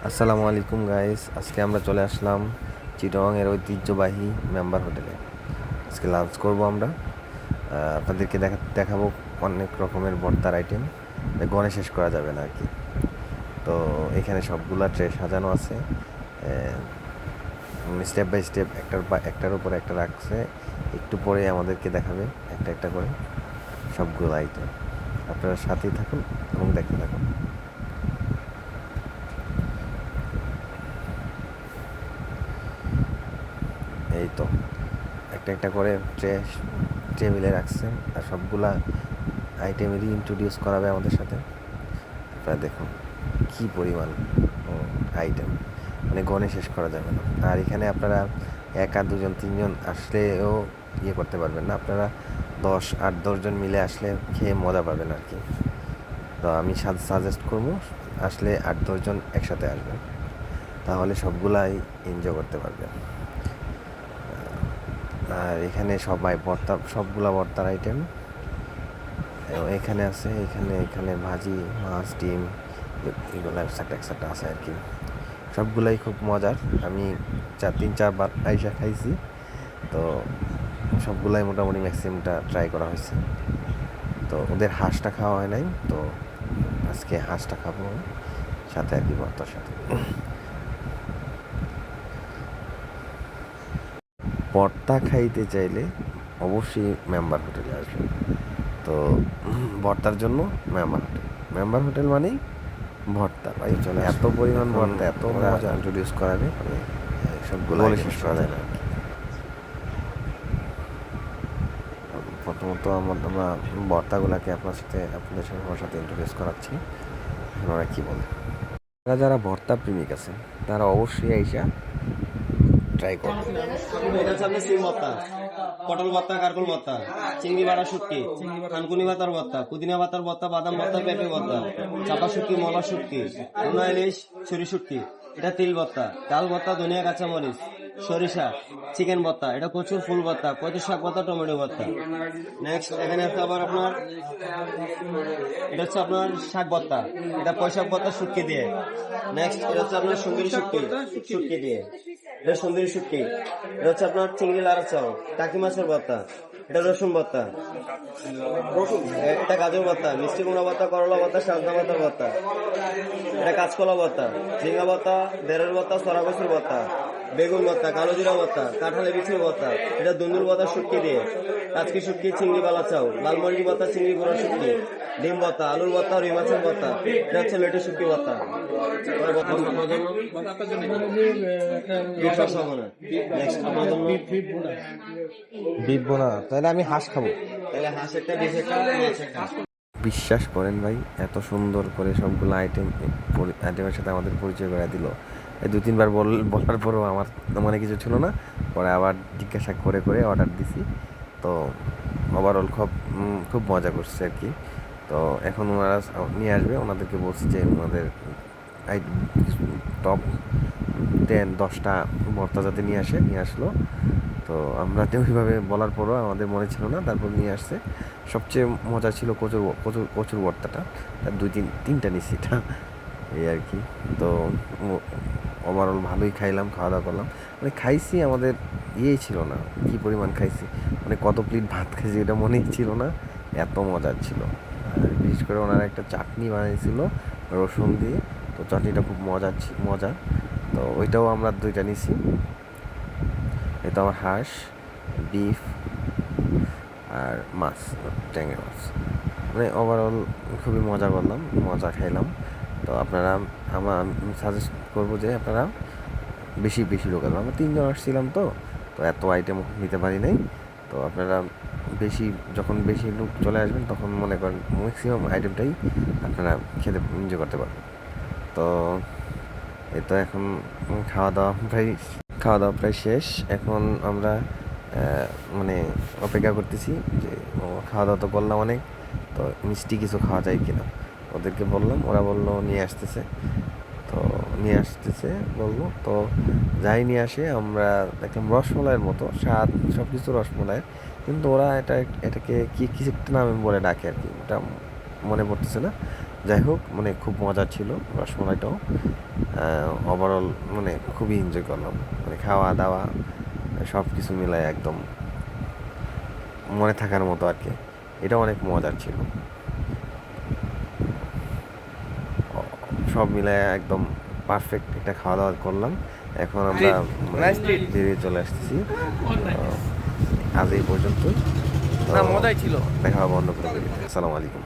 আসসালামু আলাইকুম গাইস, আজকে আমরা চলে আসলাম চিটাগংয়ের ঐতিহ্যবাহী মেম্বার হোটেলে। আজকে লাঞ্চ করব আমরা। আপনাদেরকে দেখাবো অনেক রকমের ভর্তার আইটেম, গণে শেষ করা যাবে না আর কি। তো এখানে সবগুলা ট্রে সাজানো আছে, স্টেপ বাই স্টেপ একটার উপর একটা রাখছে। একটু পরে আমাদেরকে দেখাবে একটা একটা করে সবগুলো আইটেম। আপনারা সাথেই থাকুন এবং দেখতে থাকুন। এই তো একটা একটা করে টেবিলে রাখছে, আর সবগুলা আইটেমেরই ইন্ট্রোডিউস করাবে আমাদের সাথে। আপনারা দেখুন কি পরিমাণ আইটেম, মানে গণে শেষ করা যাবে না। আর এখানে আপনারা এক আর দুজন তিনজন আসলেও করতে পারবেন না, আপনারা 10-8-10 জন মিলে আসলে খেয়ে মজা পাবেন আর কি। তো আমি সাজেস্ট করবো আসলে 8-10 জন একসাথে আসবেন, তাহলে সবগুলাই এনজয় করতে পারবেন। আর এখানে সবগুলা ভর্তার আইটেম এখানে আছে। এখানে ভাজি, মাছ, ডিম, এগুলো একসাথে আছে আর কি। সবগুলাই খুব মজার। আমি 3-4 বার আইসা খাইছি, তো সবগুলাই মোটামুটি ম্যাক্সিমামটা ট্রাই করা হয়েছে। তো ওদের হাঁসটা খাওয়া হয় নাই, তো আজকে হাঁসটা খাবো সাথে আর কি, ভর্তার সাথে। ভর্তা খাইতে চাইলে অবশ্যই মেম্বার হোটেলে আসবেন। তো ভর্তার জন্য মেম্বার হোটেল মানেই ভর্তা ভাই, চলে এত পরিমাণ ভর্তা, এত মজা ইন্ট্রোডিউস করাবে, মানে সবগুলো বলে শেষ করা যায় না। প্রথমত আমরা ভর্তাগুলোকে আপনাদের সাথে আমার সাথে ইন্ট্রোডিউস করাচ্ছি। ওরা কী বলে, যারা ভর্তা প্রেমিক আছে তারা অবশ্যই আইসা ট্রাই করবে। এটা হচ্ছে আপনার সিম ভর্তা, পটল ভর্তা, কারকল ভর্তা, চিংড়ি বাড়া শুটকি, থানকুনি ভাতার ভর্তা, পুদিনা ভাতার ভর্তা, বাদাম ভর্তা, পেঁপে ভর্তা, চাপা শুটকি, মলা শুটকি, রুনা ইলিশ, ছুরি শুটকি, এটা তিল ভর্তা, ডাল ভর্তা, ধনিয়া কাঁচামরিচ, সরিষা, চিকেন ভর্তা, এটা কচুর ফুল ভর্তা, কচুর শাক ভর্তা, টমেটো ভর্তা। নেক্সট এখানে আছে আবার আপনার, এটা হচ্ছে আপনার শাক ভর্তা, এটা পয়শাক ভর্তা শুটকি দিয়ে। নেক্সট এটা হচ্ছে আপনার সুন্দরী শুটকি দিয়ে, এটা সুন্দরী শুটকি। এটা হচ্ছে আপনার চিংড়ি লাড়া চাও, টাকি মাছের ভর্তা, এটা রসুন ভর্তা, এটা গাজর ভর্তা, মিষ্টি কুমড়া ভর্তা, করলা ভর্তা, সাজনা ভর্তার ভর্তা, এটা কাঁচকলা ভর্তা, ঝিঙ্গা ভর্তা, বেরের ভর্তা, সরাগসুর ভর্তা, বেগুন ভর্তা, কালো জিরা ভর্তা, কাঁঠালে বিছির ভর্তা, এটা দুন্দুর ভর্তা শুটকি দিয়ে, কাচকি শুটকি, চিংড়ি বালা চাও, লালমরিচ ভর্তা, চিংড়ি গুঁড়া শুটকি, ডিম ভর্তা, আলুর ভর্তা, রুই মাছের ভর্তা, এটা হচ্ছে লেটে শুটকি ভর্তা। বিফ বোনা, তাহলে আমি হাঁস খাবো। তাহলে হাঁস একটা, ডিম একটা, মাছ একটা। বিশ্বাস করেন ভাই, এত সুন্দর করে সবগুলো আইটেমের সাথে আমাদের পরিচয় করে দিল। এই 2-3 বার বলার পরেও আমার মনে কিছু ছিল না, পরে আবার জিজ্ঞাসা করে করে অর্ডার দিছি। তো ওভারঅল খুব মজা করছে আর কি। তো এখন ওনারা নিয়ে আসবে, ওনাদেরকে বলছি যে ওনাদের টপ 10-10টা ভর্তা যাতে নিয়ে আসলো। তো আমরা ওইভাবে বলার পরও আমাদের মনে ছিল না, তারপর নিয়ে আসছে। সবচেয়ে মজা ছিল কচুর ভর্তাটা, তার 2-3টা নিচ্ছি এটা, এই আর কি। তো ওভারঅল ভালোই খাওয়া দাওয়া করলাম, মানে খাইছি, আমাদের ছিল না কি পরিমাণ খাইছি, মানে কত প্লেট ভাত খাইছি এটা মনেই ছিল না, এত মজার ছিল। আর বিশেষ করে ওনারা একটা চাটনি বানিয়েছিল রসুন দিয়ে, তো চাটনিটা খুব মজা। তো ওইটাও আমরা 2টা নিছি। এটা আমার হাঁস, বিফ আর মাছ, ট্যাংরা মাছ, মানে ওভারঅল খুবই মজা খাইলাম। তো আপনারা, আমি সাজেস্ট করবো যে আপনারা বেশি বেশি লোক আসবেন। আমরা 3 জন আসছিলাম, তো এত আইটেম নিতে পারি নাই। তো আপনারা যখন বেশি লোক চলে আসবেন, তখন মনে করেন ম্যাক্সিমাম আইটেমটাই আপনারা খেতে এনজয় করতে পারবেন। তো এই তো এখন খাওয়া দাওয়া প্রায় শেষ। এখন আমরা মানে অপেক্ষা করতেছি যে খাওয়া দাওয়া তো করলাম অনেক, তো মিষ্টি কিছু খাওয়া যায় কিনা। ওদেরকে বললাম, ওরা বললো তো নিয়ে আসতেছে বললো। তো যাই নিয়ে আসে, আমরা দেখলাম রসমলাইয়ের মতো স্বাদ, সব কিছু রসমলাইয়ের, কিন্তু ওরা এটাকে কি কিছু একটা নামে বলে ডাকে আর কি, ওটা মনে পড়তেছে না। যাই হোক মানে খুব মজা ছিল রসমালাইটাও। ওভারঅল মানে খুবই এনজয় করলাম, মানে খাওয়া দাওয়া সব কিছু মিলায় একদম মনে থাকার মতো আর কি। এটা অনেক মজার ছিল, সব মিলায় একদম পারফেক্ট একটা খাওয়া দাওয়া করলাম। এখন আমরা বেরিয়ে চলে আসতেছি। আজ এই পর্যন্তই, মজাই ছিল। দেখা হবে অন্য কোনো ভিডিওতে। আসসালামু আলাইকুম।